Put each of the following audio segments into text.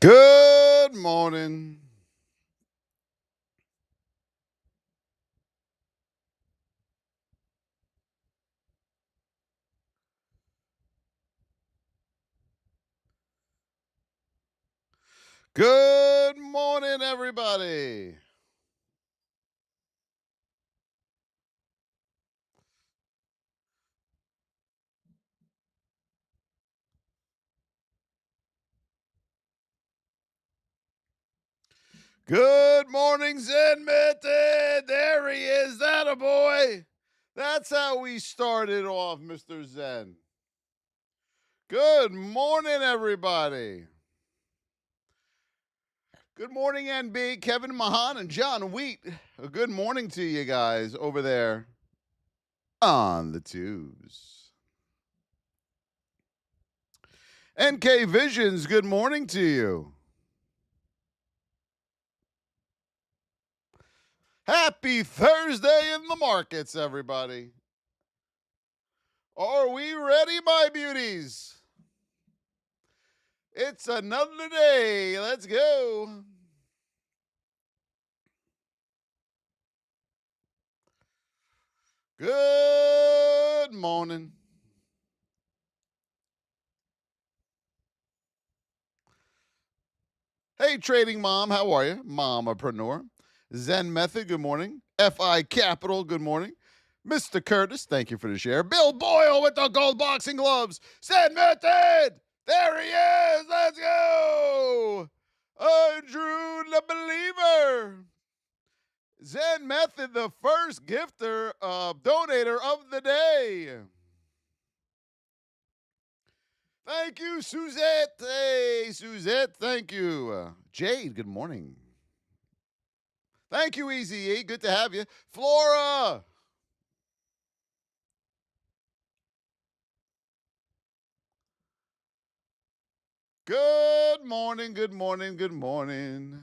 Good morning. Good morning, everybody. Good morning, Zen Method. There he is. That a boy. That's how we started off, Mr. Zen. Good morning, everybody. Good morning, NB, Kevin Mahan, and John Wheat. A good morning to you guys over there on the tubes. NK Visions, good morning to you. Happy Thursday in the markets, everybody. Are we ready, my beauties? It's another day. Let's go. Good morning. Hey, Trading Mom, how are you? Momapreneur. Zen Method, good morning. FI Capital, good morning. Mr. Curtis, thank you for the share. Bill Boyle with the gold boxing gloves. Zen Method, there he is. Let's go. Andrew the Believer. Zen Method, the first gifter, donator of the day. Thank you, Suzette. Hey, Suzette, thank you. Jade, good morning. Thank you, Easy E. Good to have you. Flora. Good morning, good morning, good morning.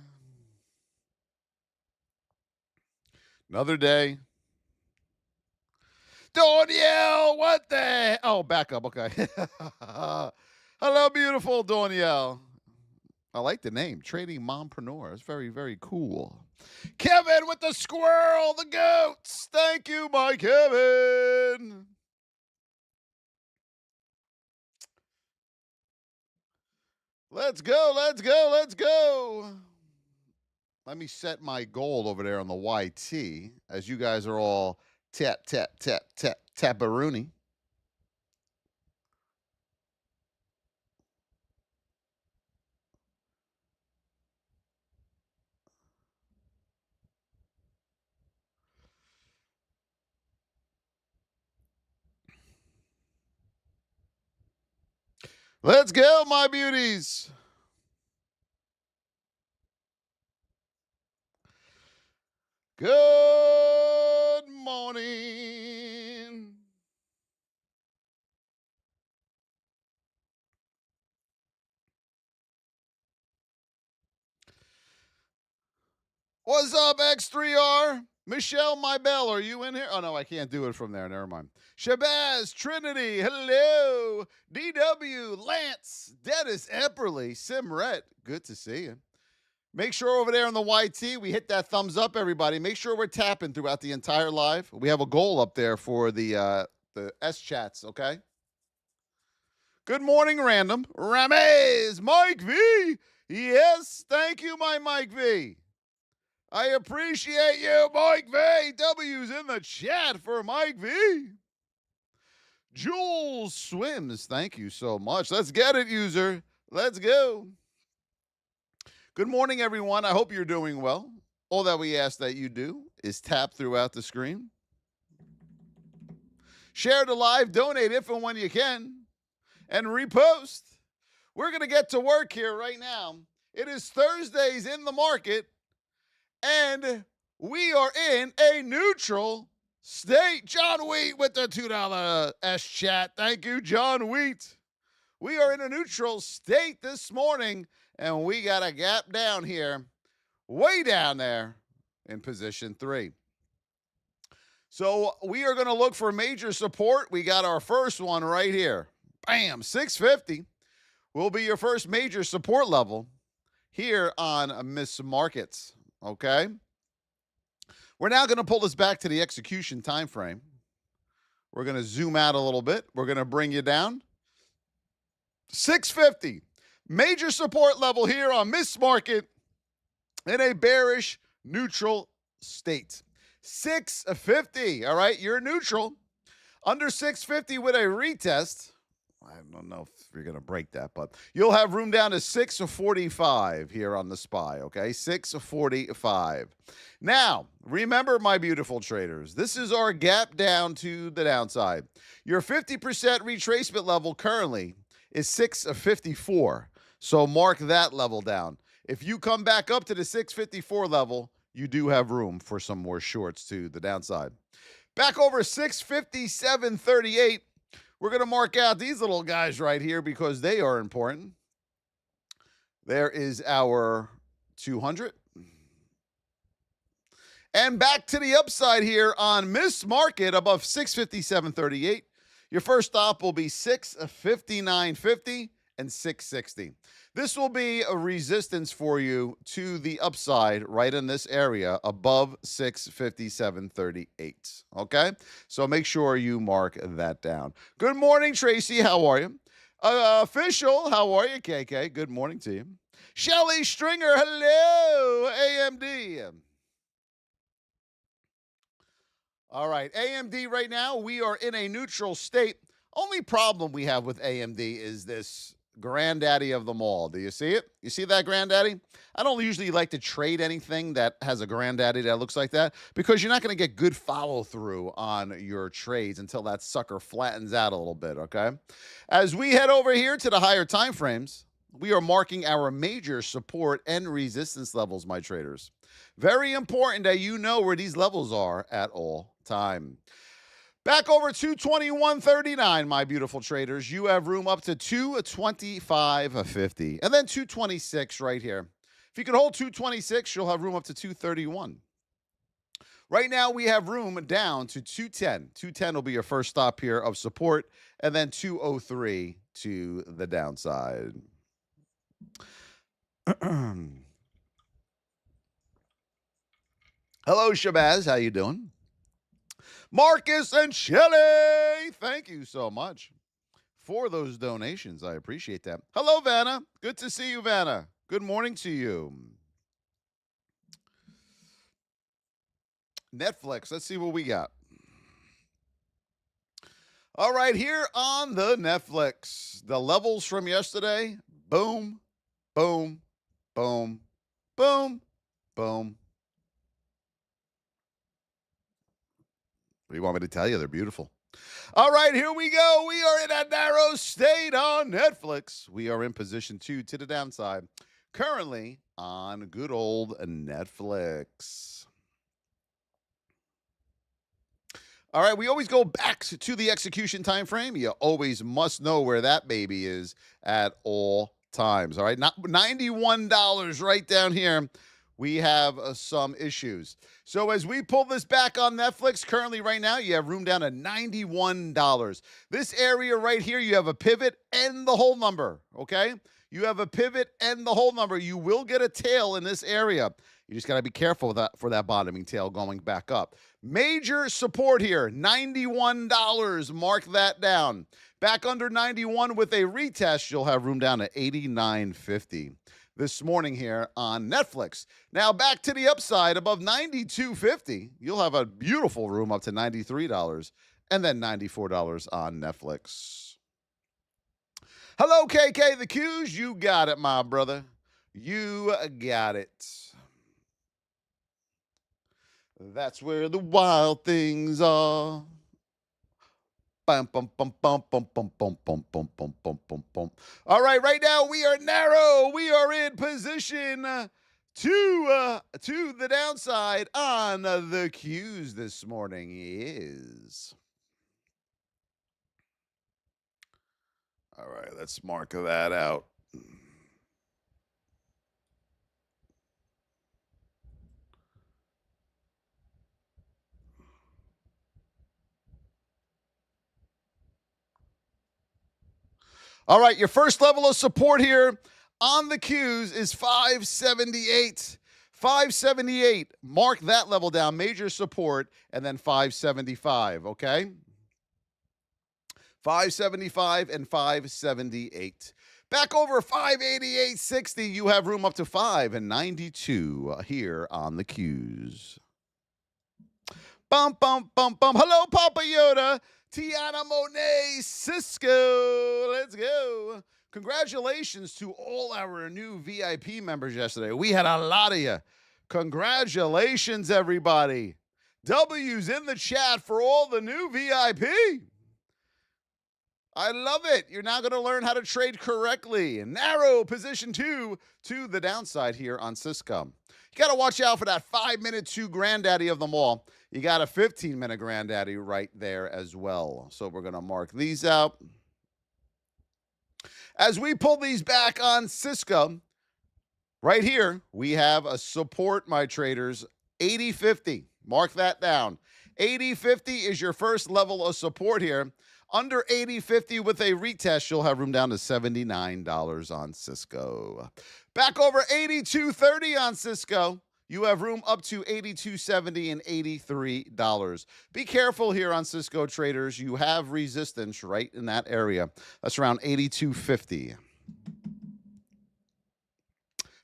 Another day. Danielle, what the? Oh, back up. Okay. Hello, beautiful Danielle. I like the name, Trading Mompreneur. It's very, very cool. Kevin with the squirrel, the goats. Thank you, my Kevin. Let's go, let's go, let's go. Let me set my goal over there on the YT as you guys are all tap, tap, tap, tap, taparoony. Let's go, my beauties. Good morning. What's up, X3R? Michelle Mybell, are you in here? Oh, no, I can't do it from there. Never mind. Shabazz, Trinity, hello. DW, Lance, Dennis Epperly, Simret, good to see you. Make sure over there on the YT, we hit that thumbs up, everybody. Make sure we're tapping throughout the entire live. We have a goal up there for the S chats, okay? Good morning, random. Ramez, Mike V. Yes, thank you, my Mike V. I appreciate you, Mike V. W's in the chat for Mike V. Jules Swims, thank you so much. Let's get it, user. Let's go. Good morning, everyone. I hope you're doing well. All that we ask that you do is tap throughout the screen. Share the live, donate if and when you can, and repost. We're going to get to work here right now. It is Thursdays in the market, and we are in a neutral state. John Wheat with the $2 S chat. Thank you, John Wheat. We are in a neutral state this morning, and we got a gap down here, way down there in position 3. So we are going to look for major support. We got our first one right here. Bam, 650 will be your first major support level. here on Miss Markets. Okay. We're now going to pull this back to the execution time frame. We're going to zoom out a little bit. We're going to bring you down. 650. Major support level here on Miss Market in a bearish neutral state. 650. All right. You're neutral. Under 650 with a retest. I don't know if you're going to break that, but you'll have room down to 645 here on the SPY, okay? 645. Now, remember, my beautiful traders, this is our gap down to the downside. Your 50% retracement level currently is 654, so mark that level down. If you come back up to the 654 level, you do have room for some more shorts to the downside. Back over 657.38. We're going to mark out these little guys right here because they are important. There is our 200. And back to the upside here on Miss Market above 657.38. Your first stop will be 659.50 and 660. This will be a resistance for you to the upside right in this area above 657.38. Okay? So make sure you mark that down. Good morning, Tracy. How are you? Official, how are you, KK? Good morning to you. Shelly Stringer, hello, AMD. All right, AMD right now, we are in a neutral state. Only problem we have with AMD is this granddaddy of them all. Do you see it? You see that granddaddy? I don't usually like to trade anything that has a granddaddy that looks like that because you're not going to get good follow through on your trades until that sucker flattens out a little bit, okay? As we head over here to the higher time frames, we are marking our major support and resistance levels, my traders. Very important that you know where these levels are at all time. Back over 221.39, my beautiful traders. You have room up to 225.50. And then 226 right here. If you can hold 226, you'll have room up to 231. Right now, we have room down to 210. 210 will be your first stop here of support. And then 203 to the downside. Hello, Shabazz. How you doing? Marcus and Shelley, thank you so much for those donations. I appreciate that. Hello, Vanna. Good to see you, Vanna. Good morning to you. Netflix, let's see what we got. All right, here on the Netflix, the levels from yesterday, boom, boom, boom, boom, boom. What do you want me to tell you? They're beautiful. All right, here we go. We are in a narrow state on Netflix. We are in position 2 to the downside. Currently on good old Netflix. All right, we always go back to the execution time frame. You always must know where that baby is at all times. All right, $91 right down here. We have some issues. So as we pull this back on Netflix, currently right now, you have room down to $91. This area right here, you have a pivot and the whole number, okay? You have a pivot and the whole number. You will get a tail in this area. You just got to be careful for that bottoming tail going back up. Major support here, $91. Mark that down. Back under 91 with a retest, you'll have room down to $89.50. This morning here on Netflix. Now back to the upside above $92.50. You'll have a beautiful room up to $93 and then $94 on Netflix. Hello, KK the Q's. You got it, my brother. You got it. That's where the wild things are. Bum, bum, bum, bum, bum, bum, bum, bum, bum, bum, bum, bum, bum. All right, now we are narrow. We are in position to the downside on the Qs this morning is. All right, let's mark that out. All right, your first level of support here on the Qs is 578. 578. Mark that level down. Major support, and then 575, okay? 575 and 578. Back over 588.60. You have room up to 592 here on the Qs. Bum, bum, bum, bum. Hello, Papa Yoda. Tiana Monet, Cisco. Let's go. Congratulations to all our new VIP members yesterday. We had a lot of you. Congratulations, everybody. W's in the chat for all the new VIP. I love it. You're now going to learn how to trade correctly. Narrow position 2 to the downside here on Cisco. You got to watch out for that 5-minute 2 granddaddy of them all. You got a 15-minute granddaddy right there as well. So we're going to mark these out. As we pull these back on Cisco, right here, we have a support, my traders, 80.50. Mark that down. 80.50 is your first level of support here. Under 80.50 with a retest, you'll have room down to $79 on Cisco. Back over 82.30 on Cisco. You have room up to $82.70 and $83. Be careful here on Cisco traders. You have resistance right in that area. That's around $82.50.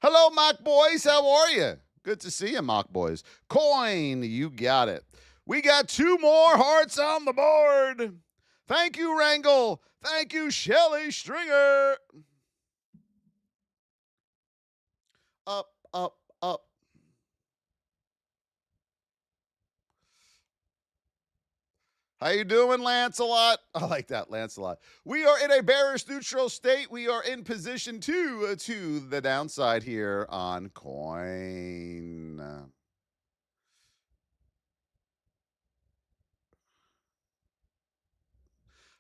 Hello, Mock Boys. How are you? Good to see you, Mock Boys. Coin, you got it. We got 2 more hearts on the board. Thank you, Wrangle. Thank you, Shelly Stringer. Up, up, up. How you doing, Lancelot? I like that, Lancelot. We are in a bearish neutral state. We are in position 2 to the downside here on coin.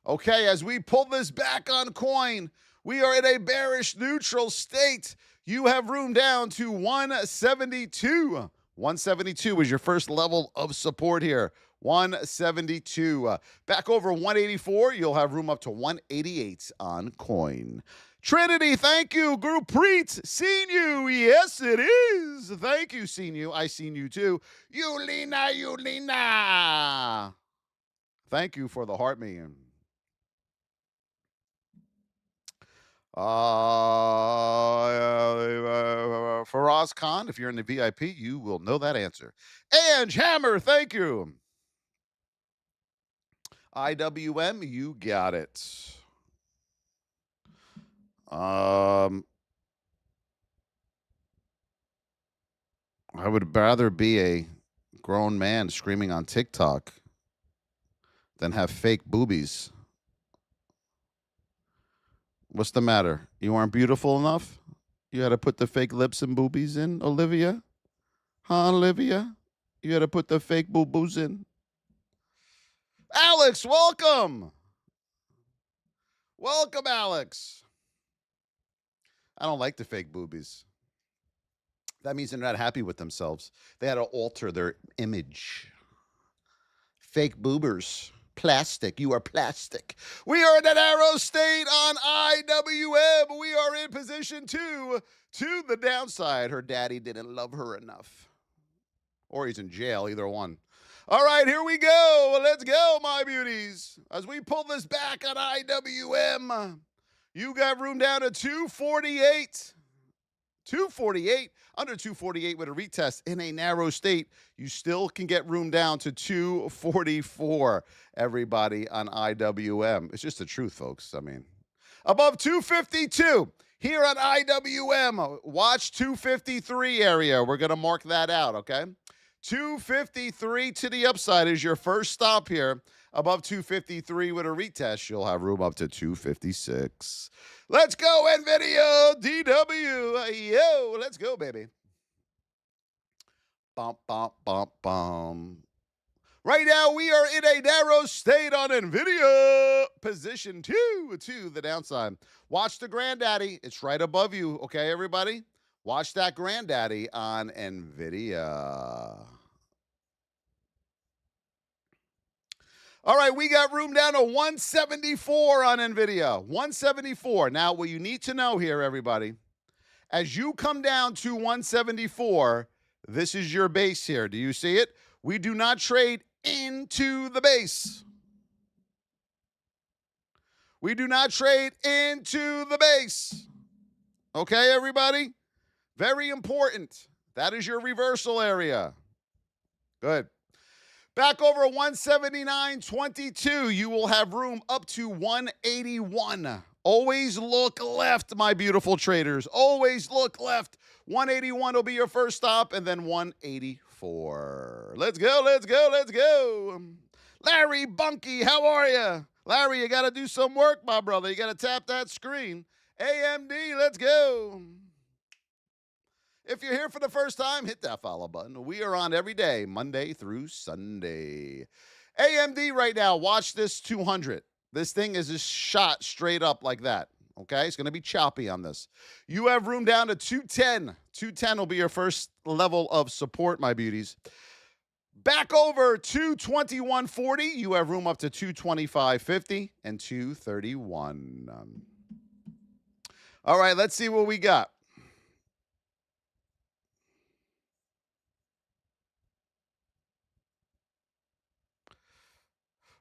Okay, as we pull this back on coin, we are in a bearish neutral state. You have room down to 172. 172 is your first level of support here. 172. Back over 184, you'll have room up to 188 on coin. Trinity, thank you. Group Preet, seen you. Yes, it is. Thank you, seen you. I seen you too. Yulina. Thank you for the heart meme. Faraz Khan, if you're in the VIP, you will know that answer. And Hammer, thank you. IWM, you got it. I would rather be a grown man screaming on TikTok than have fake boobies. What's the matter? You aren't beautiful enough? You had to put the fake lips and boobies in, Olivia? Huh, Olivia? You had to put the fake boo-boos in? Alex, welcome. Welcome, Alex. I don't like the fake boobies. That means they're not happy with themselves. They had to alter their image. Fake boobers. Plastic. You are plastic. We are in an arrow state on IWM. We are in position 2 to the downside. Her daddy didn't love her enough. Or he's in jail, either one. All right, here we go. Let's go, my beauties. As we pull this back on IWM, you got room down to 248. 248, under 248 with a retest in a narrow state. You still can get room down to 244, everybody, on IWM. It's just the truth, folks. I mean, above 252 here on IWM. Watch 253 area. We're going to mark that out, okay? 253 to the upside is your first stop here. Above 253 with a retest, you'll have room up to 256. Let's go, Nvidia, DW. Yo, let's go, baby. Bump, bump, bump, bump. Right now, we are in a narrow state on Nvidia. Position 2 to the downside. Watch the granddaddy. It's right above you, okay, everybody? Watch that granddaddy on Nvidia. All right, we got room down to 174 on Nvidia. 174. Now, what you need to know here, everybody, As you come down to 174, this is your base here. Do you see it? We do not trade into the base. We do not trade into the base. Okay, everybody? Very important. That is your reversal area. Good. Back over 179.22, you will have room up to 181. Always look left, my beautiful traders. Always look left. 181 will be your first stop, and then 184. Let's go, let's go, let's go. Larry Bunky, how are you? Larry, you got to do some work, my brother. You got to tap that screen. AMD, let's go. If you're here for the first time, hit that follow button. We are on every day, Monday through Sunday. AMD right now, watch this 200. This thing is just shot straight up like that. Okay, it's going to be choppy on this. You have room down to 210. 210 will be your first level of support, my beauties. Back over 221.40. You have room up to 225.50 and 231. All right, let's see what we got.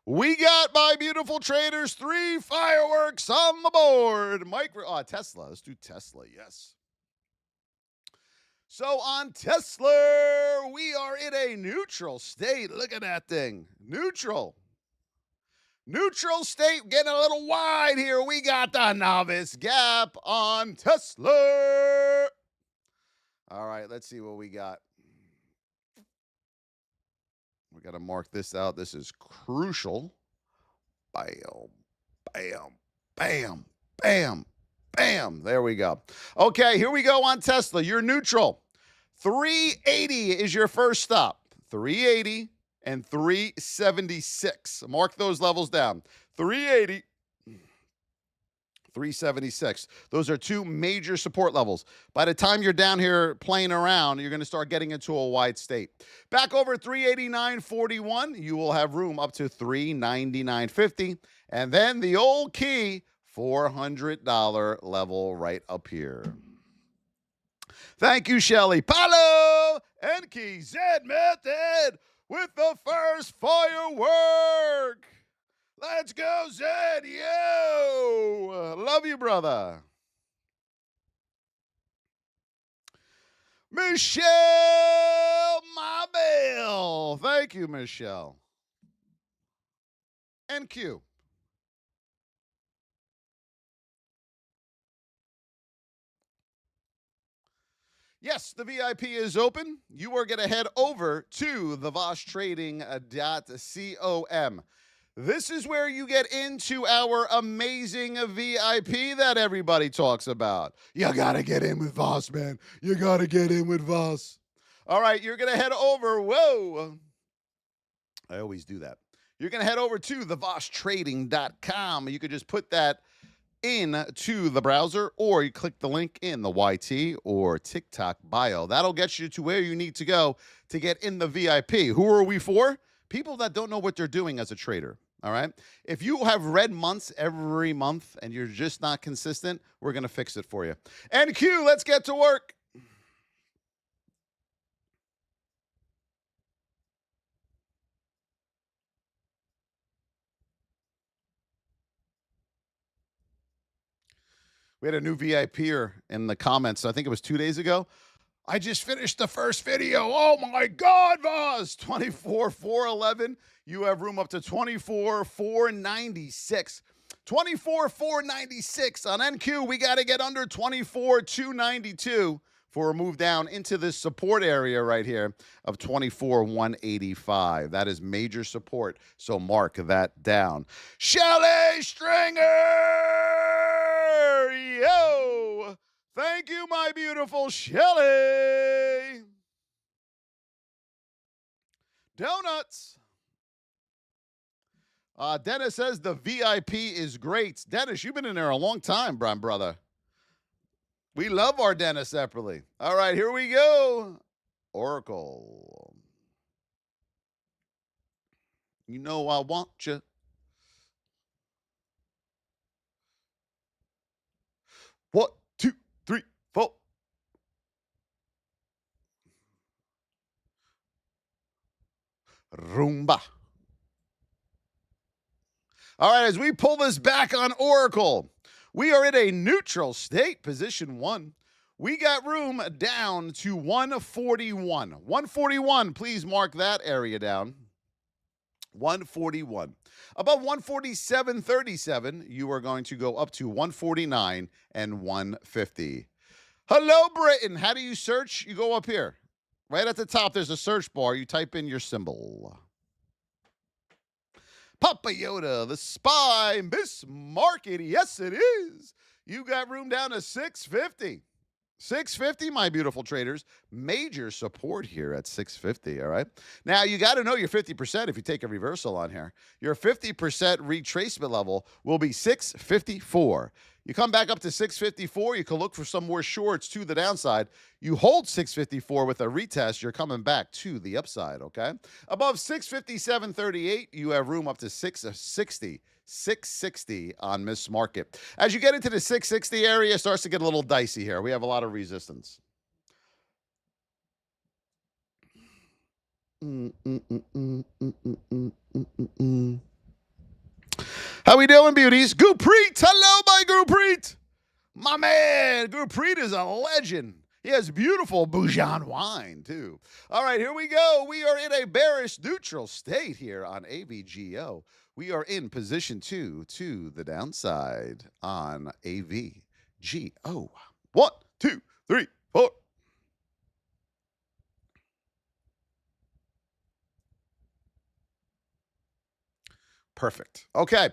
We got, my beautiful traders, 3 fireworks on the board. Tesla. Let's do Tesla, yes. So on Tesla, we are in a neutral state. Look at that thing. Neutral. Neutral state, getting a little wide here. We got the novice gap on Tesla. All right, let's see what we got. We got to mark this out. This is crucial. Bam, bam, bam, bam, bam. There we go. Okay, here we go on Tesla. You're neutral. 380 is your first stop. 380 and 376. Mark those levels down. 380. 376. Those are 2 major support levels. By the time you're down here playing around, you're going to start getting into a wide state. Back over 389.41, you will have room up to 399.50. And then the old key, $400 level right up here. Thank you, Shelly. Paulo and Key Z Method with the first firework. Let's go, Zed. Yo. Love you, brother. Michelle Mabel. Thank you, Michelle. NQ. Yes, the VIP is open. You are going to head over to thevoshtrading.com. This is where you get into our amazing VIP that everybody talks about. You got to get in with Voss, man. You got to get in with Voss. All right, you're going to head over. Whoa. I always do that. You're going to head over to thevoshtrading.com. You could just put that into the browser, or you click the link in the YT or TikTok bio. That'll get you to where you need to go to get in the VIP. Who are we for? People that don't know what they're doing as a trader. All right. If you have red months every month and you're just not consistent, we're going to fix it for you. NQ, let's get to work. We had a new VIPer in the comments. I think it was 2 days ago. I just finished the first video. Oh my God, Voss. 24,411. You have room up to 24,496. 24,496 on NQ. We got to get under 24,292 for a move down into this support area right here of 24,185. That is major support. So mark that down. Shelly Stringer. Yo. Thank you, my beautiful Shelly. Donuts. Dennis says the VIP is great. Dennis, you've been in there a long time, brother. We love our Dennis separately. All right, here we go. Oracle. You know I want you. What? 2, 3, 4. Rumba. All right, as we pull this back on Oracle, we are in a neutral state, position 1. We got room down to 141. 141, please mark that area down. 141. Above 147.37, you are going to go up to 149 and 150. Hello, Britain. How do you search? You go up here. Right at the top, there's a search bar. You type in your symbol. Papa Yoda, the spy, Miss Market. Yes, it is. You got room down to 650. 650, my beautiful traders. Major support here at 650, all right? Now, you got to know your 50% if you take a reversal on here. Your 50% retracement level will be 654. You come back up to 654, you can look for some more shorts to the downside. You hold 654 with a retest, you're coming back to the upside, okay? Above 657.38, you have room up to 660. 660 on Miss Market. As you get into the 660 area, it starts to get a little dicey here. We have a lot of resistance. How we doing, beauties? Gurpreet, hello, my Gurpreet. My man, Gurpreet is a legend. He has beautiful Boujan wine, too. All right, here we go. We are in a bearish neutral state here on AVGO. We are in position 2 to the downside on AVGO. 1, 2, 3, 4. Perfect. Okay.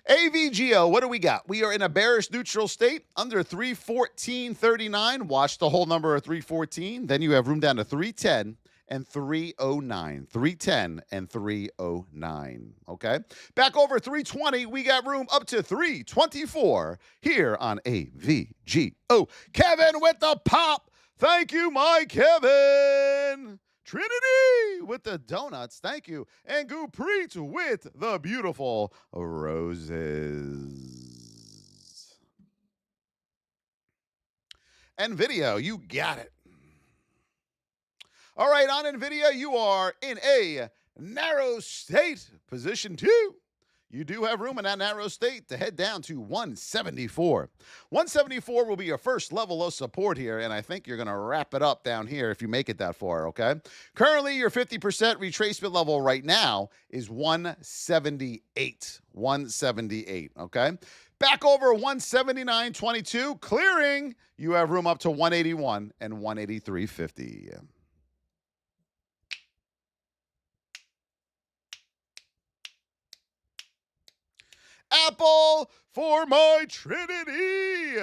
AVGO, what do we got? We are in a bearish neutral state under 314.39. Watch the whole number of 314. Then you have room down to 310 and 309. 310 and 309. Okay. Back over 320, we got room up to 324 here on AVGO. Kevin with the pop. Thank you, my Kevin. Trinity with the donuts. Thank you. And Gurpreet with the beautiful roses. Nvidia, you got it. All right, on Nvidia, you are in a narrow state, position 2. You do have room in that narrow state to head down to 174. 174 will be your first level of support here, and I think you're going to wrap it up down here if you make it that far, okay? Currently, your 50% retracement level right now is 178. 178, okay? Back over 179.22, clearing. You have room up to 181 and 183.50. Apple for my Trinity.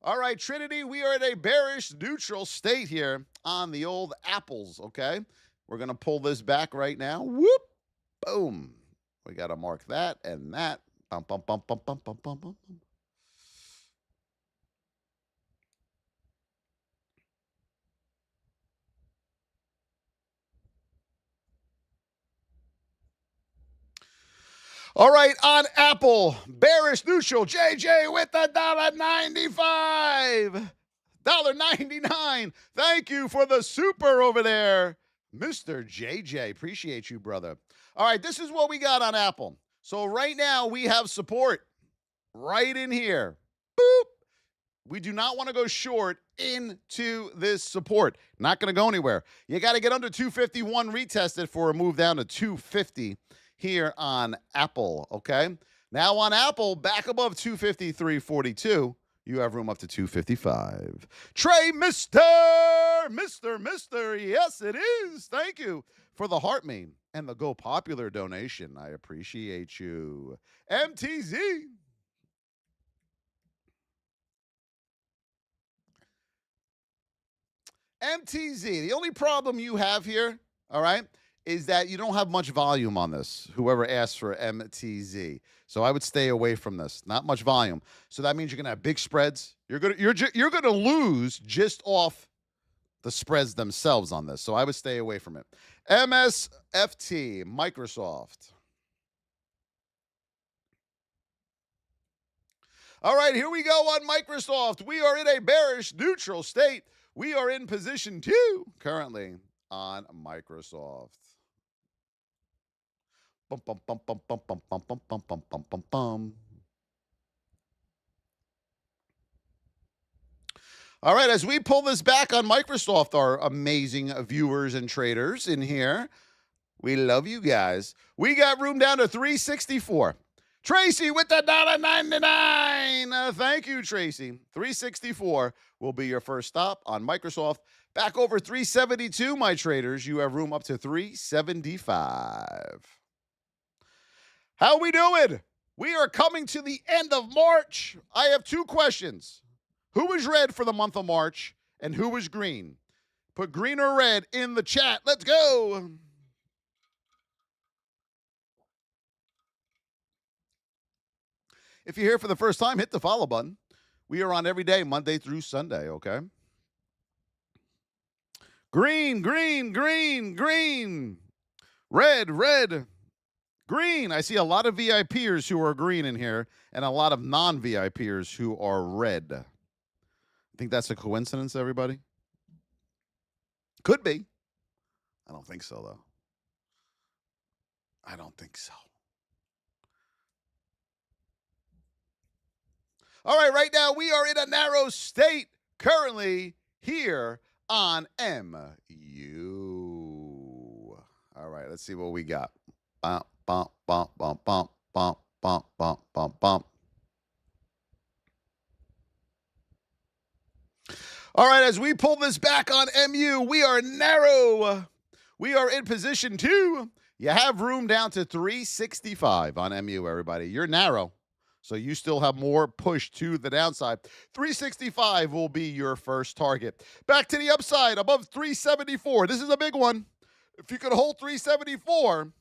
All right, Trinity, we are in a bearish neutral state here on the old apples, okay? We're going to pull this back right now. Whoop, boom. We got to mark that and that. Bum, bum, bum, bum, bum, bum, bum, bum. All right, on Apple, bearish neutral, JJ with the $1.95. $1.99. Thank you for the super over there, Mr. JJ. Appreciate you, brother. All right, this is what we got on Apple. So right now we have support right in here. Boop. We do not want to go short into this support. Not going to go anywhere. You got to get under 251 retested for a move down to 250 here on Apple, okay? Now on Apple, back above 253.42, you have room up to 255. Trey, Mr. Yes, it is. Thank you for the heart meme and the Go Popular donation. I appreciate you. MTZ. MTZ, the only problem you have here, all right, is that you don't have much volume on this, whoever asked for MTZ. So I would stay away from this. Not much volume. So that means you're going to have big spreads. You're going to lose just off the spreads themselves on this. So I would stay away from it. MSFT, Microsoft. All right, here we go on Microsoft. We are in a bearish neutral state. We are in position 2 currently on Microsoft. Bum, bum, bum, bum, bum, bum, bum, bum, bum, bum, bum, bum, bum. All right, as we pull this back on Microsoft, our amazing viewers and traders in here, we love you guys. We got room down to 364. Tracy with the $1.99. Thank you, Tracy. 364 will be your first stop on Microsoft. Back over 372, my traders. You have room up to 375. How we doing? We are coming to the end of March. I have two questions. Who was red for the month of March and who was green? Put green or red in the chat. Let's go. If you're here for the first time, hit the follow button. We are on every day, Monday through Sunday, okay? Green, green, green, green. Red, red, green. I see a lot of VIPers who are green in here and a lot of non-VIPers who are red. I think that's a coincidence, everybody? Could be. I don't think so, though. I don't think so. All right, right now we are in a narrow state currently here on MU. All right, let's see what we got. Bump, bump, bump, bump, bump, bump, bump, bump, bump, bump. All right, as we pull this back on MU, we are narrow. We are in position 2. You have room down to 365 on MU, everybody. You're narrow, so you still have more push to the downside. 365 will be your first target. Back to the upside, above 374. This is a big one. If you could hold 374,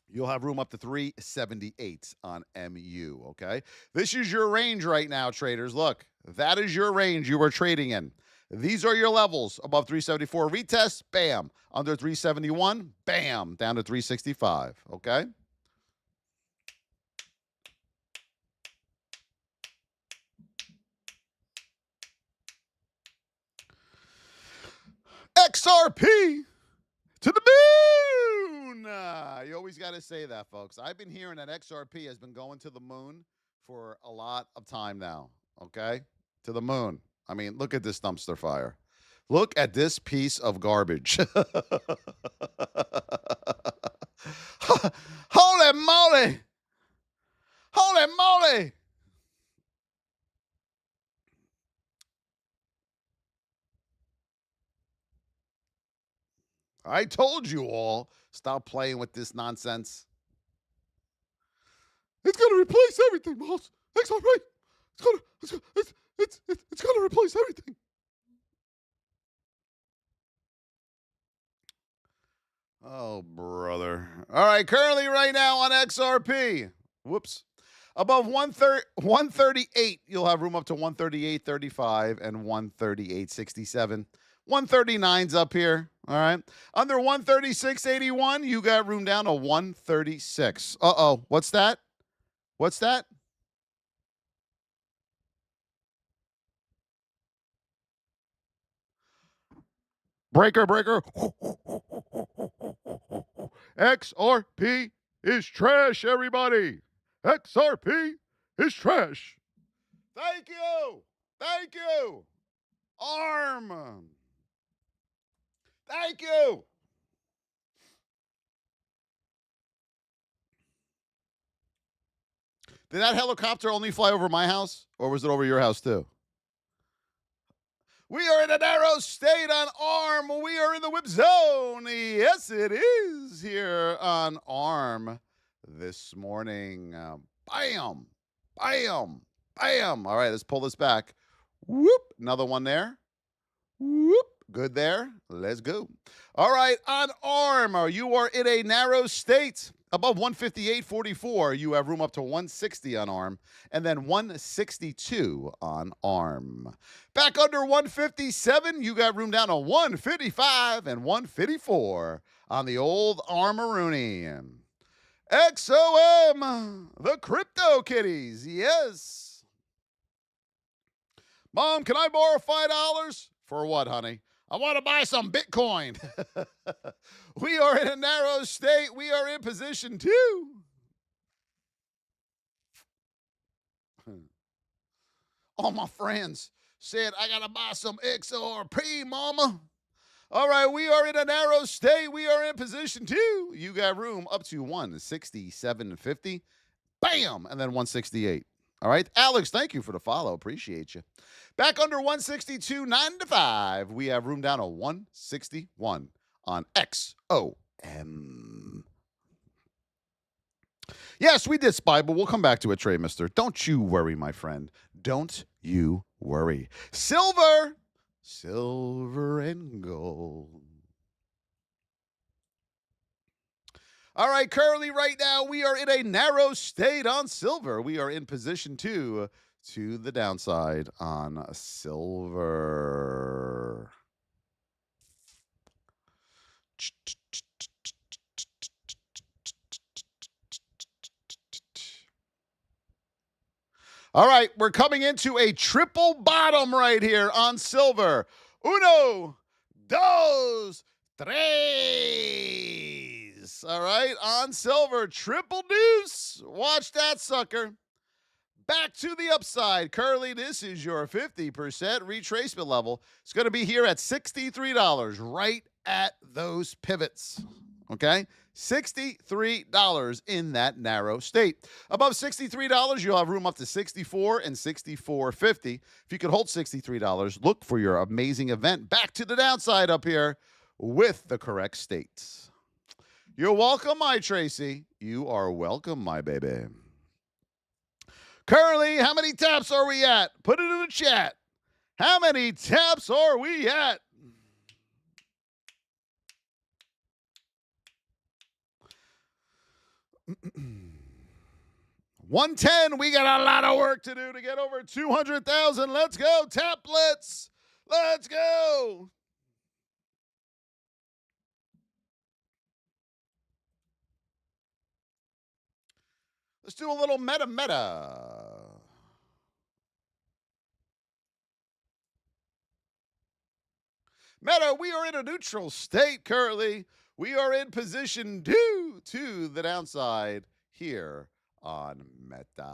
you'll have room up to 378 on MU, okay? This is your range right now, traders. Look, that is your range you are trading in. These are your levels. Above 374, retest, bam. Under 371, bam, down to 365, okay? XRP to the moon. You always got to say that, folks. I've been hearing that XRP has been going to the moon for a lot of time now, okay? To the moon. I mean, look at this dumpster fire. Look at this piece of garbage. Holy moly. Holy moly. I told you all, stop playing with this nonsense. It's going to replace everything, boss. XRP. It's going to replace everything. Oh, brother. All right, currently right now on XRP. Whoops. Above 138, you'll have room up to 138.35 and 138.67. 139's up here. All right. Under 136.81, you got room down to 136. Uh-oh. What's that? What's that? Breaker, breaker. XRP is trash, everybody. XRP is trash. Thank you. Thank you. ARM. Thank you. Did that helicopter only fly over my house, or was it over your house too? We are in a narrow state on ARM. We are in the whip zone. Yes, it is here on ARM this morning. Bam, bam, bam. All right, let's pull this back. Whoop, another one there. Whoop, good there. Let's go. All right, on ARM, you are in a narrow state. Above 158.44, you have room up to 160 on ARM, and then 162 on ARM. Back under 157, you got room down to 155 and 154 on the old ARM-a-rooney. XOM, the Crypto Kitties, yes. Mom, can I borrow $5? For what, honey? I want to buy some Bitcoin. We are in a narrow state. We are in position 2. All my friends said, I got to buy some XRP, mama. All right, we are in a narrow state. We are in position 2. You got room up to 167.50. Bam! And then 168. All right. Alex, thank you for the follow. Appreciate you. Back under 162.95. We have room down to 161 on XOM. Yes, we did spy, but we'll come back to it, Trey Mister. Don't you worry, my friend. Don't you worry. Silver and gold. All right, currently right now we are in a narrow state on silver. We are in position 2 to the downside on silver. All right, we're coming into a triple bottom right here on silver. Uno, dos, tres. All right, on silver, triple deuce. Watch that sucker. Back to the upside. Currently, this is your 50% retracement level. It's going to be here at $63, right at those pivots. Okay? $63 in that narrow state. Above $63, you'll have room up to $64 and $64.50. If you could hold $63, look for your amazing event back to the downside up here with the correct states. You're welcome, my Tracy. You are welcome, my baby. Currently, how many taps are we at? Put it in the chat. How many taps are we at? $110. We got a lot of work to do to get over 200,000. Let's go, taplets. Let's go. Let's do a little meta. Meta, we are in a neutral state currently. We are in position 2 to the downside here on Meta.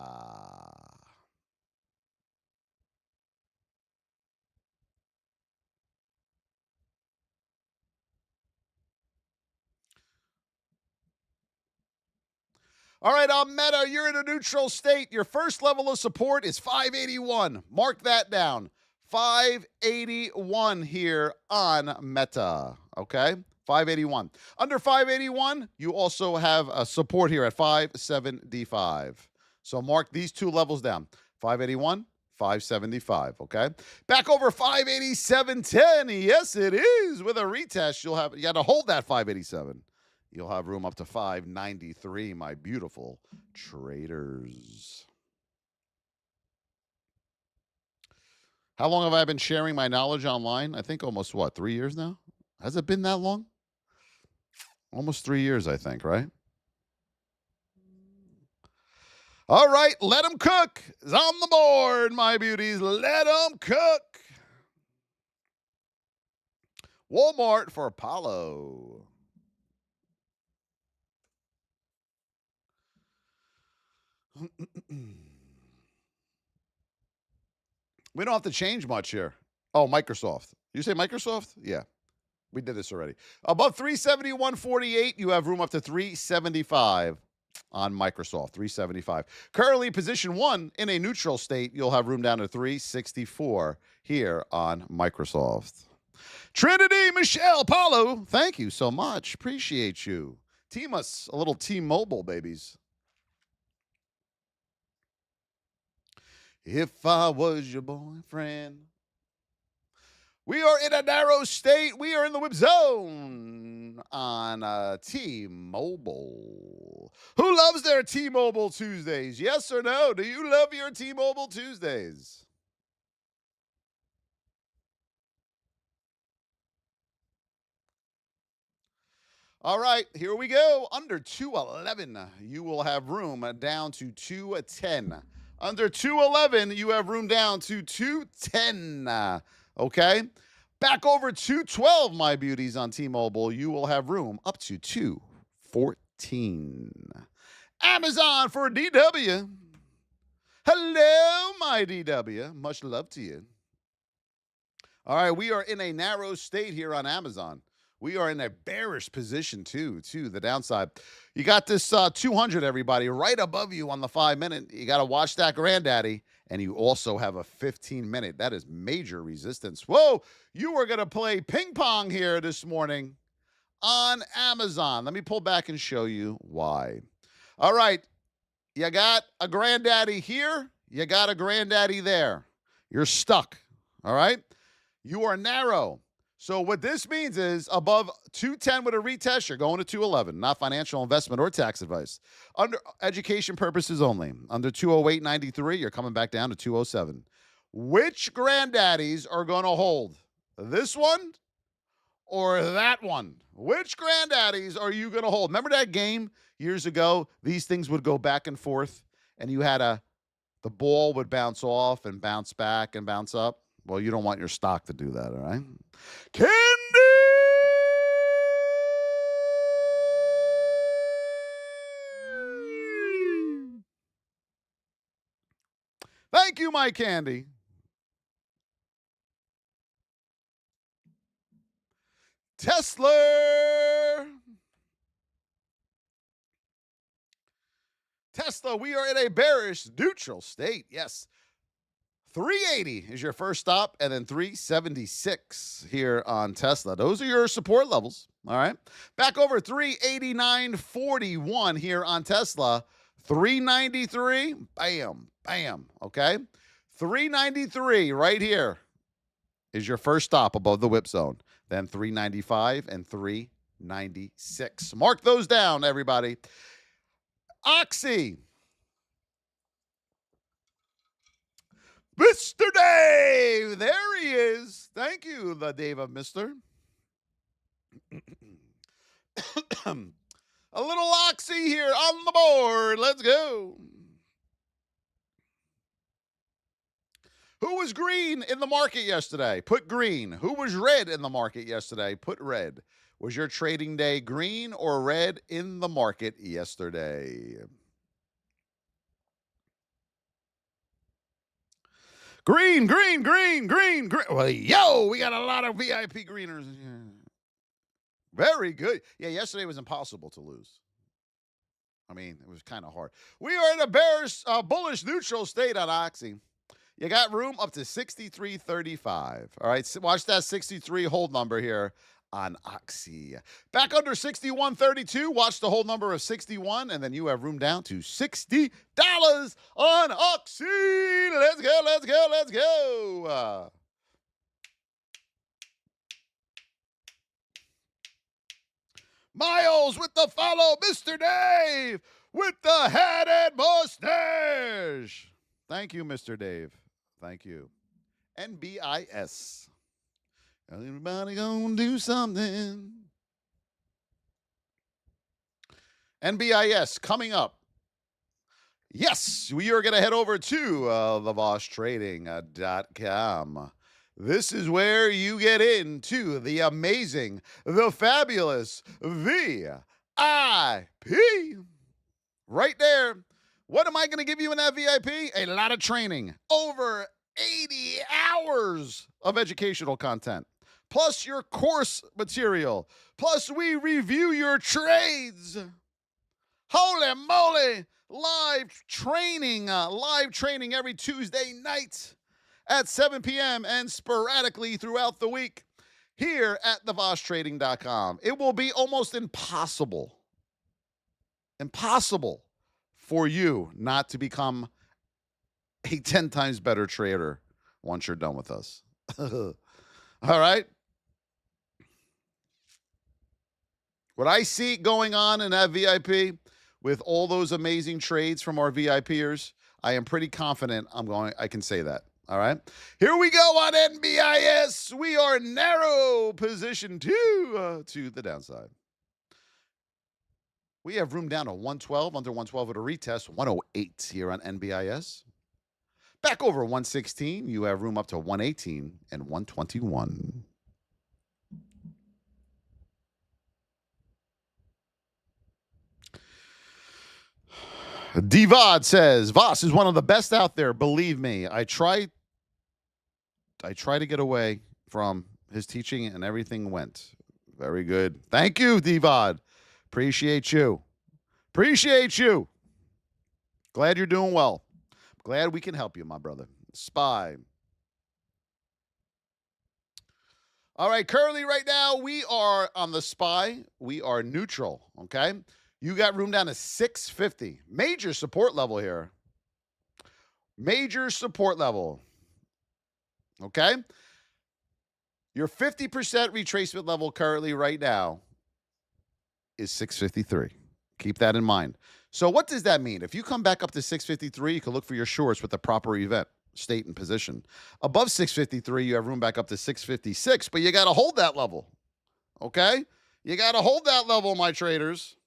All right, on Meta, you're in a neutral state. Your first level of support is 581. Mark that down. 581 here on Meta. Okay? 581. Under 581, you also have a support here at 575. So mark these two levels down. 581, 575. Okay? Back over 587.10. Yes, it is. With a retest, you got to hold that 587. You'll have room up to 593, my beautiful traders. How long have I been sharing my knowledge online? I think almost, 3 years now? Has it been that long? Almost 3 years, I think, right? All right, let them cook. It's on the board, my beauties. Let them cook. Walmart for Apollo. We don't have to change much here. Oh, Microsoft. You say Microsoft? Yeah. We did this already. Above 371.48, you have room up to 375 on Microsoft. 375. Currently, position 1 in a neutral state. You'll have room down to 364 here on Microsoft. Trinity, Michelle, Paulo, thank you so much. Appreciate you. Team us a little T-Mobile, babies. If I was your boyfriend. We are in a narrow state. We are in the whip zone on T-Mobile. Who loves their T-Mobile Tuesdays? Yes or no? Do you love your T-Mobile Tuesdays? All right, here we go. Under 211, you will have room down to 210. Under 211, you have room down to 210. Okay? Back over 212, my beauties, on T-Mobile. You will have room up to 214. Amazon for DW. Hello, my DW. Much love to you. All right, we are in a narrow state here on Amazon. We are in a bearish position, too, to the downside. You got this 200, everybody, right above you on the 5-minute. You got to watch that granddaddy. And you also have a 15-minute. That is major resistance. Whoa, you are going to play ping pong here this morning on Amazon. Let me pull back and show you why. All right, you got a granddaddy here. You got a granddaddy there. You're stuck, all right? You are narrow. So what this means is above 210 with a retest, you're going to 211. Not financial investment or tax advice. Under education purposes only. Under 208.93, you're coming back down to 207. Which granddaddies are going to hold? This one or that one? Which granddaddies are you going to hold? Remember that game years ago? These things would go back and forth, and you had the ball would bounce off and bounce back and bounce up. Well, you don't want your stock to do that, all right? Candy! Thank you, my candy. Tesla, we are in a bearish neutral state. Yes. 380 is your first stop, and then 376 here on Tesla. Those are your support levels, all right? Back over 389.41 here on Tesla. 393, bam, bam, okay? 393 right here is your first stop above the whip zone. Then 395 and 396. Mark those down, everybody. Oxy. Mr. Dave, there he is. Thank you, the Dave of Mr. A little Oxy here on the board. Let's go. Who was green in the market yesterday? Put green. Who was red in the market yesterday? Put red. Was your trading day green or red in the market yesterday? Green, green, green, green, green. Well, yo, we got a lot of VIP greeners in here. Very good. Yeah, yesterday was impossible to lose. I mean, it was kind of hard. We are in a bearish, bullish neutral state on Oxy. You got room up to 63.35. All right, so watch that 63 hold number here on Oxy. Back under 61.32. Watch the hold number of 61, and then you have room down to $60 on Oxy. Let's go, let's go, let's go. Miles with the follow, Mr. Dave with the hat and mustache. Thank you, Mr. Dave. Thank you. NBIS. Everybody gonna do something. NBIS coming up. Yes, we are going to head over to thevoschtrading.com. This is where you get into the amazing, the fabulous VIP. Right there. What am I going to give you in that VIP? A lot of training. Over 80 hours of educational content. Plus your course material. Plus we review your trades. Holy moly. Live training every Tuesday night at 7 p.m. and sporadically throughout the week here at thevoschtrading.com. It will be almost impossible for you not to become a 10 times better trader once you're done with us. All right? What I see going on in that VIP with all those amazing trades from our VIPers, I am pretty confident I can say that. All right. Here we go on NBIS. We are narrow position to the downside. We have room down to 112, under 112 at a retest, 108 here on NBIS. Back over 116, you have room up to 118 and 121. Divad says, Voss is one of the best out there. Believe me, I try to get away from his teaching and everything went. Very good. Thank you, Divad. Appreciate you. Appreciate you. Glad you're doing well. Glad we can help you, my brother. Spy. All right, currently right now we are on the SPY. We are neutral, okay? You got room down to 650. Major support level here. Major support level. Okay? Your 50% retracement level currently right now is 653. Keep that in mind. So what does that mean? If you come back up to 653, you can look for your shorts with the proper event, state, and position. Above 653, you have room back up to 656, but you got to hold that level. Okay? You got to hold that level, my traders.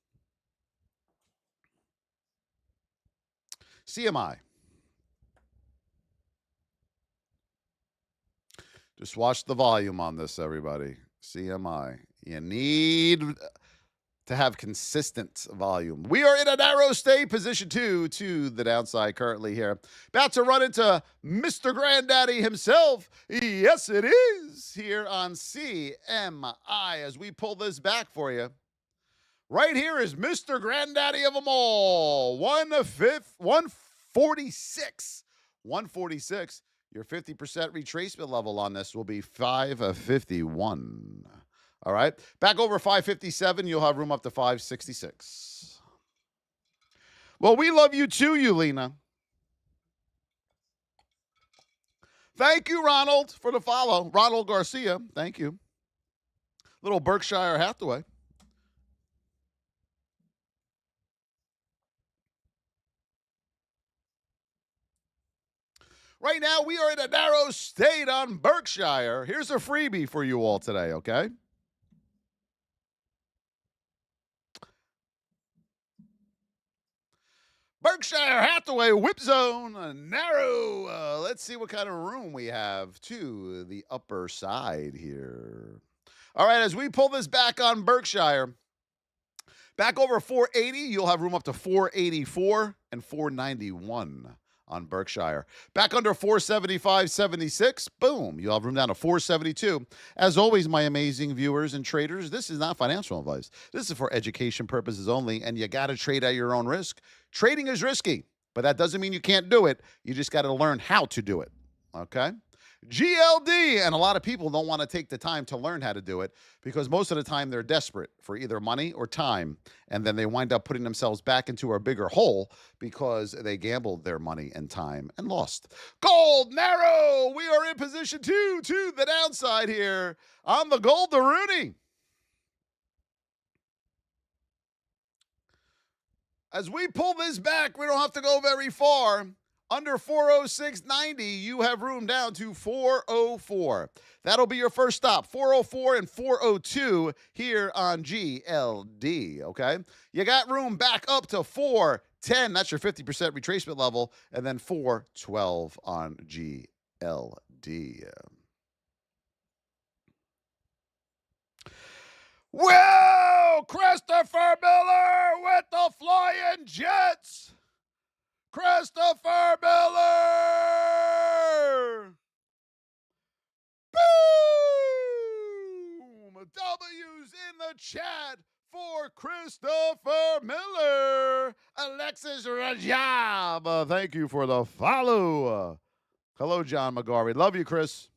CMI. Just watch the volume on this, everybody. CMI. You need to have consistent volume. We are in a narrow stay, position 2 to the downside currently here. About to run into Mr. Granddaddy himself. Yes, it is here on CMI as we pull this back for you. Right here is Mr. Granddaddy of them all. 146. 146. Your 50% retracement level on this will be 551. All right. Back over 557, you'll have room up to 566. Well, we love you too, Yulina. Thank you, Ronald, for the follow. Ronald Garcia, thank you. Little Berkshire Hathaway. Right now, we are in a narrow state on Berkshire. Here's a freebie for you all today, okay? Berkshire Hathaway whip zone, narrow. Let's see what kind of room we have to the upper side here. All right, as we pull this back on Berkshire, back over 480, you'll have room up to 484 and 491 on Berkshire. Back under 475.76, boom, you'll have room down to 472. As always, my amazing viewers and traders, this is not financial advice. This is for education purposes only, and you got to trade at your own risk. Trading is risky, but that doesn't mean you can't do it. You just got to learn how to do it, okay? GLD, and a lot of people don't want to take the time to learn how to do it because most of the time they're desperate for either money or time, and then they wind up putting themselves back into a bigger hole because they gambled their money and time and lost. Gold, narrow, we are in position 2 to the downside here on the gold to Rooney. As we pull this back, we don't have to go very far. Under 406.90, you have room down to 404. That'll be your first stop, 404 and 402 here on GLD, okay? You got room back up to 410. That's your 50% retracement level, and then 412 on GLD. Whoa! Christopher Miller with the Flying Jets! Christopher Miller! Boom! W's in the chat for Christopher Miller. Alexis Rajab, thank you for the follow. Hello, John McGarvey. Love you, Chris.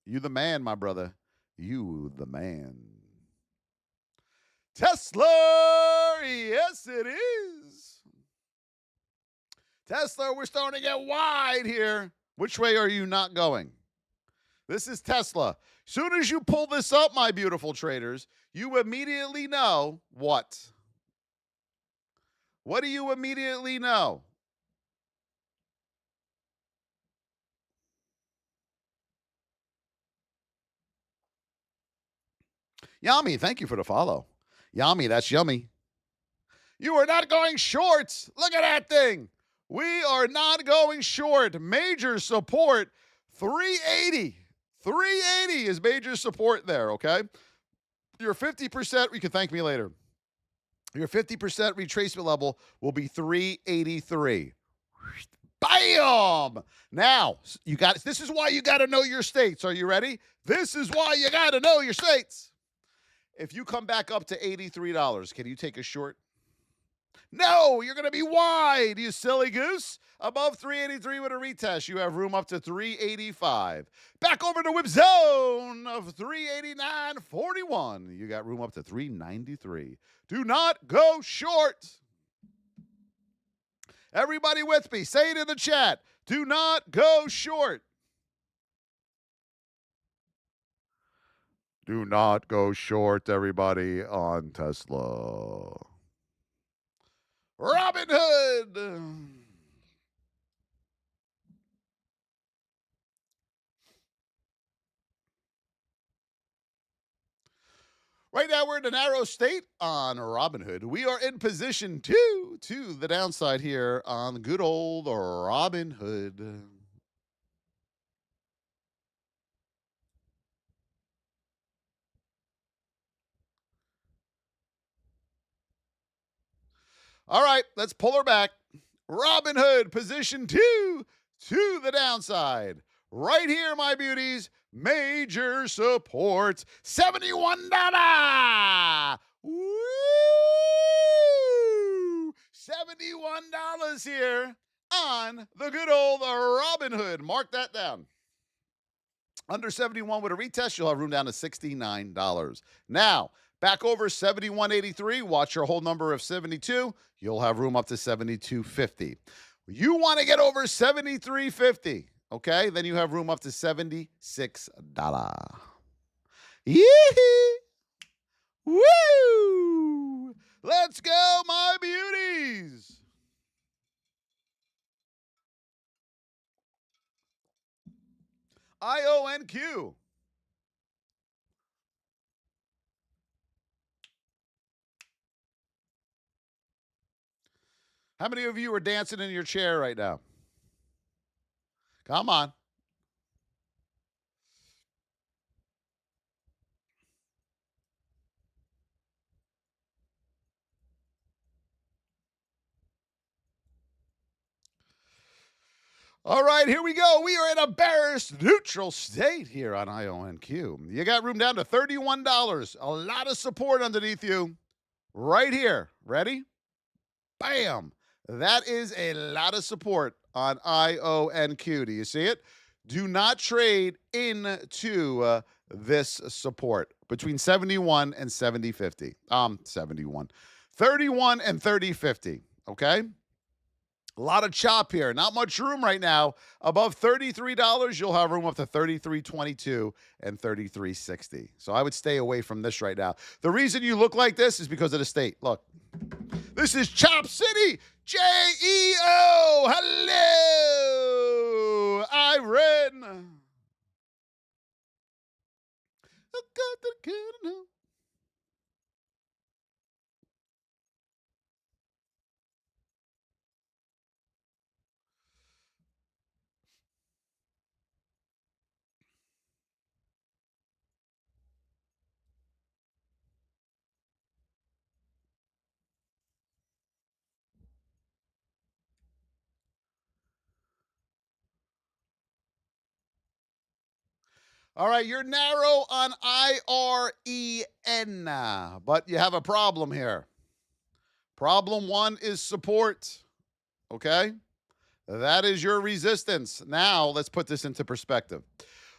You the man, my brother. You the man. Tesla, yes it is. Tesla, we're starting to get wide here. Which way are you not going? This is Tesla. Soon as you pull this up, my beautiful traders, you immediately know what? What do you immediately know? Yummy, thank you for the follow. Yummy, that's yummy. You are not going short. Look at that thing. We are not going short. Major support, 380. 380 is major support there, okay? Your 50%, you can thank me later. Your 50% retracement level will be 383. Bam! Now, this is why you got to know your states. Are you ready? This is why you got to know your states. If you come back up to $83, can you take a short? No, you're going to be wide, you silly goose. Above 383 with a retest, you have room up to 385. Back over to whip zone of 389.41. You got room up to 393. Do not go short. Everybody with me, say it in the chat. Do not go short. Do not go short, everybody, on Tesla. Robinhood. Right now, we're in a narrow state on Robinhood. We are in position 2 to the downside here on good old Robinhood. All right, let's pull her back. Robinhood, position 2 to the downside. Right here, my beauties, major support, $71. Woo! $71 here on the good old Robinhood. Mark that down. Under 71 with a retest, you'll have room down to $69. Now, back over 71.83, watch your whole number of 72. You'll have room up to 72.50. You want to get over 73.50, okay? Then you have room up to $76. Yee-hee! Woo! Let's go, my beauties! IONQ. How many of you are dancing in your chair right now? Come on. All right, here we go. We are in a bearish neutral state here on IONQ. You got room down to $31. A lot of support underneath you right here. Ready? Bam. That is a lot of support on IONQ. Do you see it? Do not trade into this support between 71 and 70.50. 71. 31 and 30.50. Okay? A lot of chop here. Not much room right now. Above $33, you'll have room up to $33.22 and $33.60. So I would stay away from this right now. The reason you look like this is because of the state. Look, this is Chop City. J-E-O. Hello, Irene. All right, you're narrow on IREN, but you have a problem here. Problem 1 is support, okay? That is your resistance. Now, let's put this into perspective.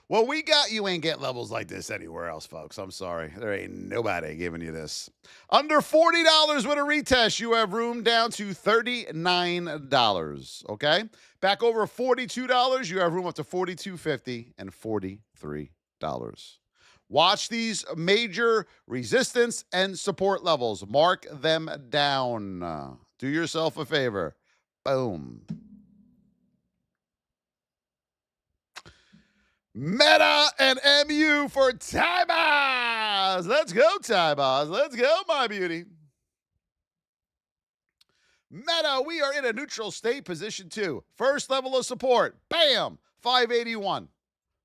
Well, you ain't get levels like this anywhere else, folks. I'm sorry. There ain't nobody giving you this. Under $40 with a retest, you have room down to $39, okay? Back over $42, you have room up to $42.50 and $43. Watch these major resistance and support levels. Mark them down. Do yourself a favor. Boom. Meta and MU for Tybaz. Let's go, Tybaz. Let's go, my beauty. Meta, we are in a neutral state, position 2. First level of support. Bam. 581.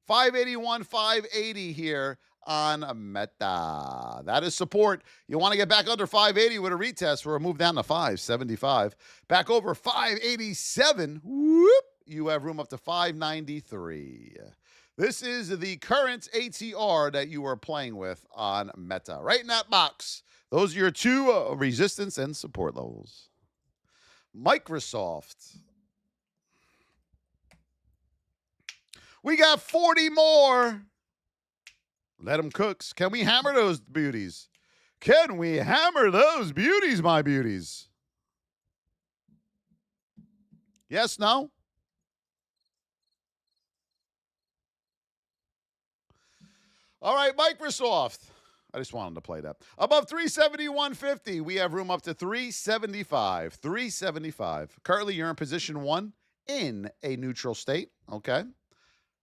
581, 580 here on Meta. That is support. You want to get back under 580 with a retest for a move down to 575. Back over 587. Whoop. You have room up to 593. This is the current ATR that you are playing with on Meta. Right in that box. Those are your two resistance and support levels. Microsoft. We got 40 more. Let them cooks. Can we hammer those beauties? Can we hammer those beauties, my beauties? Yes, no? All right, Microsoft. I just wanted to play that. Above 371.50, we have room up to 375. 375. Currently, you're in position 1 in a neutral state. Okay.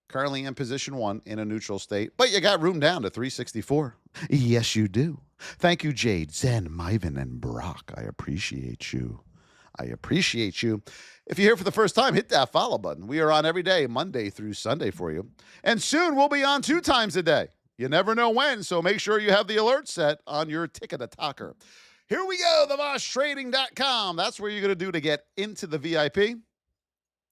Currently in position 1 in a neutral state, but you got room down to 364. Yes, you do. Thank you, Jade, Zen, Myvin, and Brock. I appreciate you. I appreciate you. If you're here for the first time, hit that follow button. We are on every day, Monday through Sunday for you. And soon we'll be on 2 times a day. You never know when, so make sure you have the alert set on your ticket-a-talker. Here we go, theVoshTrading.com. That's where you're going to do to get into the VIP.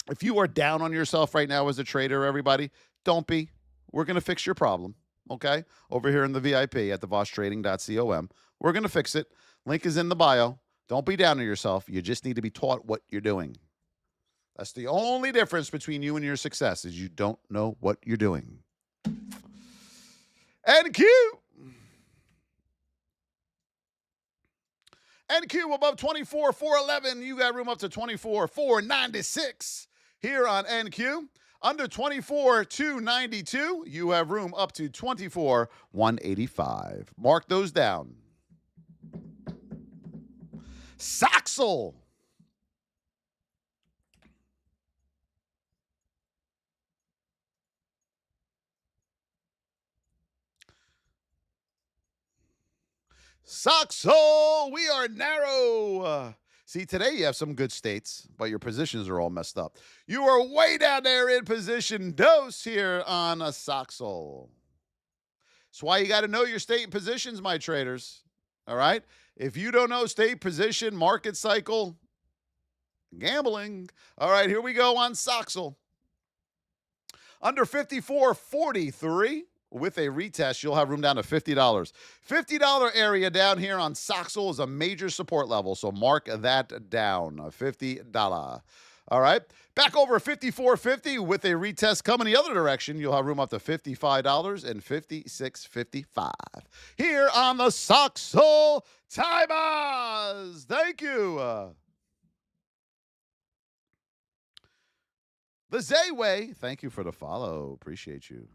If you are down on yourself right now as a trader, everybody, don't be. We're going to fix your problem, okay? Over here in the VIP at theVoshTrading.com. We're going to fix it. Link is in the bio. Don't be down on yourself. You just need to be taught what you're doing. That's the only difference between you and your success is you don't know what you're doing. NQ. NQ above 24,411. You got room up to 24,496 here on NQ. Under 24,292. You have room up to 24,185. Mark those down. Soxel. Soxel, we are narrow. See, today you have some good states, but your positions are all messed up. You are way down there in position dose here on a Soxel. That's why you got to know your state and positions, my traders. All right? If you don't know state, position, market cycle, gambling. All right, here we go on Soxel. Under 54.43. With a retest, you'll have room down to $50. $50 area down here on Soxel is a major support level, so mark that down. $50. All right. Back over 54.50 with a retest coming the other direction. You'll have room up to $55 and $56.55. Here on the Soxel Timers. Thank you. The Zayway. Thank you for the follow. Appreciate you.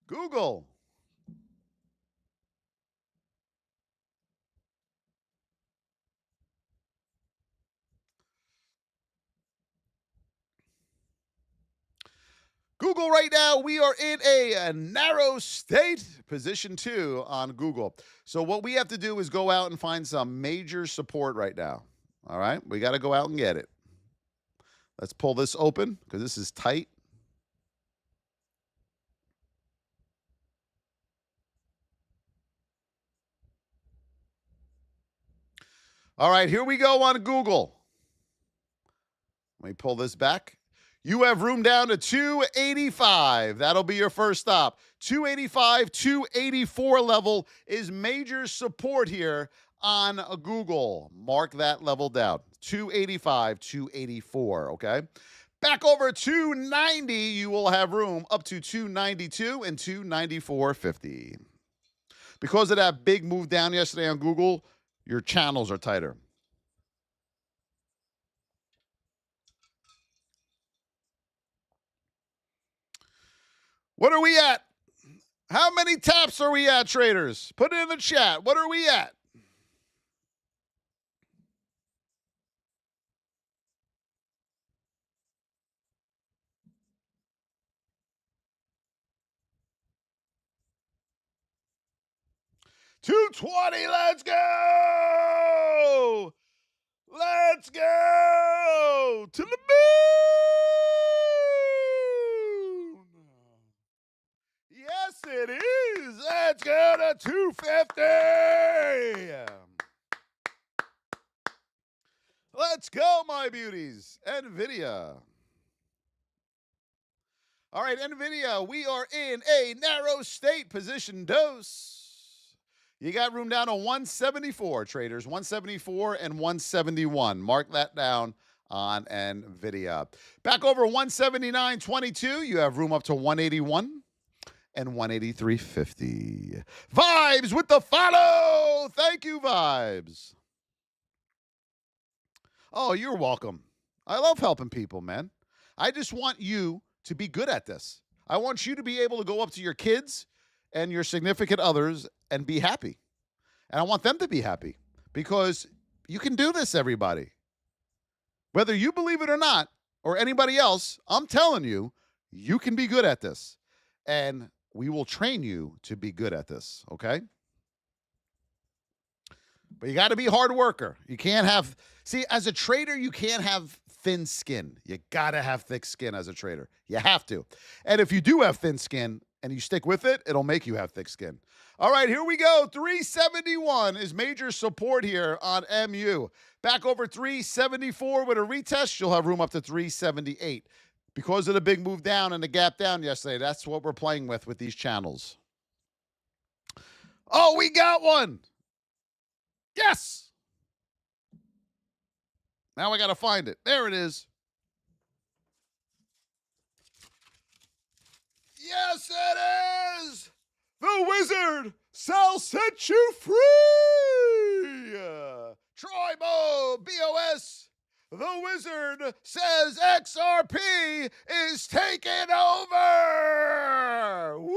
Google. Google right now, we are in a narrow state, position 2 on Google. So what we have to do is go out and find some major support right now. All right? We got to go out and get it. Let's pull this open because this is tight. All right, here we go on Google. Let me pull this back. You have room down to 285. That'll be your first stop. 285, 284 level is major support here on Google. Mark that level down. 285, 284, okay? Back over 290, you will have room up to 292 and 294.50. Because of that big move down yesterday on Google, your channels are tighter. What are we at? How many taps are we at, traders? Put it in the chat. What are we at? $220. Let's go. Let's go to the moon. 250. Let's go, my beauties. Nvidia. All right, Nvidia, we are in a narrow state position dose. You got room down to 174, traders, 174 and 171. Mark that down on Nvidia. Back over 179.22, you have room up to 181 and 183.50. Vibes with the follow. Thank you, Vibes. Oh, you're welcome. I love helping people, man. I just want you to be good at this. I want you to be able to go up to your kids and your significant others and be happy. And I want them to be happy because you can do this, everybody. Whether you believe it or not, or anybody else, I'm telling you, you can be good at this. And we will train you to be good at this, okay? But you got to be a hard worker. You can't have, see, as a trader, you can't have thin skin. You got to have thick skin as a trader. You have to. And if you do have thin skin and you stick with it, it'll make you have thick skin. All right, here we go. 371 is major support here on MU. Back over 374 with a retest, you'll have room up to 378. Because of the big move down and the gap down yesterday, that's what we're playing with these channels. Oh, we got one. Yes. Now I got to find it. There it is. Yes, it is. The wizard shall set you free. Troy Bo, BOS. The wizard says XRP is taking over. Woo-wee.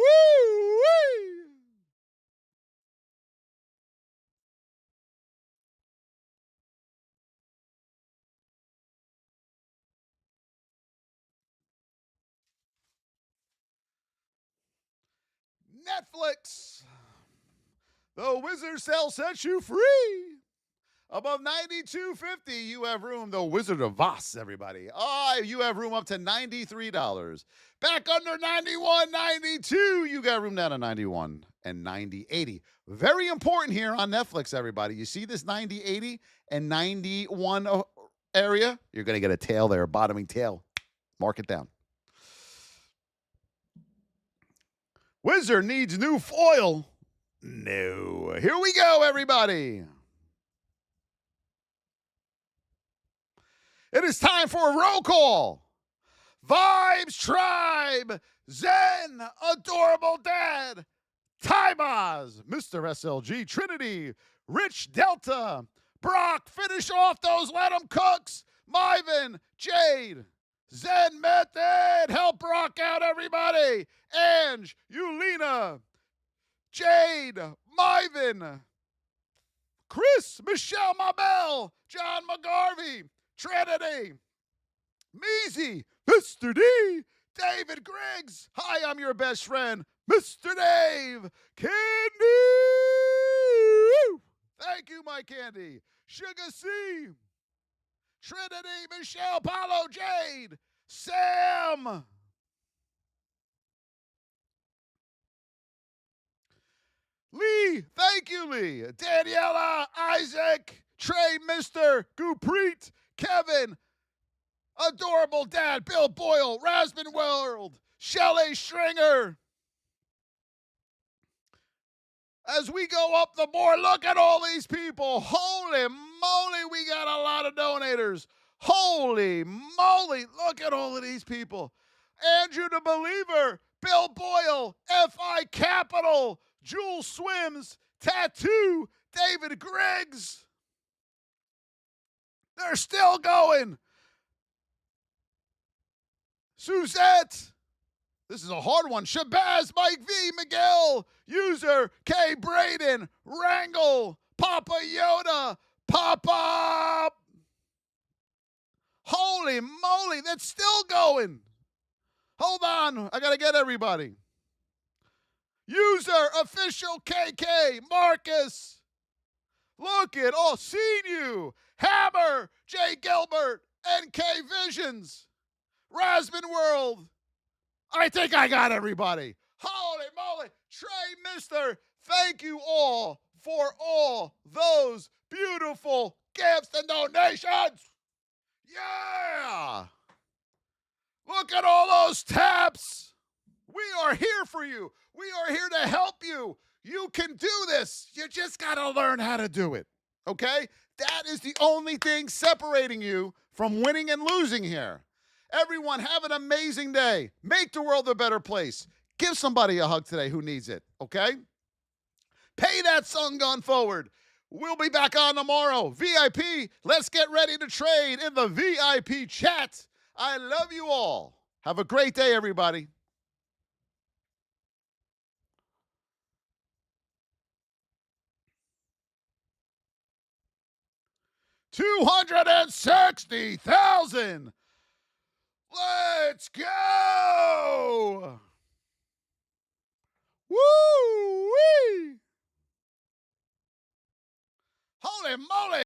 Netflix. The wizard shall set you free. Above 92.50, you have room. The Wizard of Voss, everybody. Oh, you have room up to $93. Back under 91.92, you got room down to 91 and 90.80. Very important here on Netflix, everybody. You see this 90.80 and 91 area? You're going to get a tail there, a bottoming tail. Mark it down. Wizard needs new foil. No. Here we go, everybody. It is time for a roll call. Vibes Tribe, Zen, Adorable Dad, Tybaz, Mr. SLG, Trinity, Rich Delta, Brock, finish off those Let 'em Cooks, Myvin, Jade, Zen Method, help Brock out, everybody, Ange, Yulina, Jade, Myvin, Chris, Michelle Mabel, John McGarvey, Trinity, Measy, Mr. D, David Griggs. Hi, I'm your best friend, Mr. Dave. Candy. Thank you, my candy. Sugar C, Trinity, Michelle, Paulo, Jade, Sam. Lee, thank you, Lee. Daniela, Isaac, Trey, Mr. Gupreet, Kevin, Adorable Dad, Bill Boyle, Rasmus World, Shelley Stringer. As we go up the board, look at all these people. Holy moly, we got a lot of donators. Holy moly, look at all of these people. Andrew the Believer, Bill Boyle, FI Capital, Jules Swims, Tattoo, David Griggs. They're still going. Suzette. This is a hard one. Shabazz, Mike V, Miguel, User, K. Braden, Wrangle, Papa Yoda, Papa. Holy moly, that's still going. Hold on, I got to get everybody. User, Official KK, Marcus. Look at all, seen you. Hammer, Jay Gilbert, NK Visions, Rasmus World. I think I got everybody. Holy moly. Trey Mister, Thank you all for all those beautiful gifts and donations. Yeah. Look at all those taps. We are here for you. We are here to help you. You can do this. You just got to learn how to do it. Okay? That is the only thing separating you from winning and losing here. Everyone, have an amazing day. Make the world a better place. Give somebody a hug today who needs it. Okay? Pay that sun gun forward. We'll be back on tomorrow. VIP, let's get ready to trade in the VIP chat. I love you all. Have a great day, everybody. $260,000. Let's go. Woo-wee. Holy moly.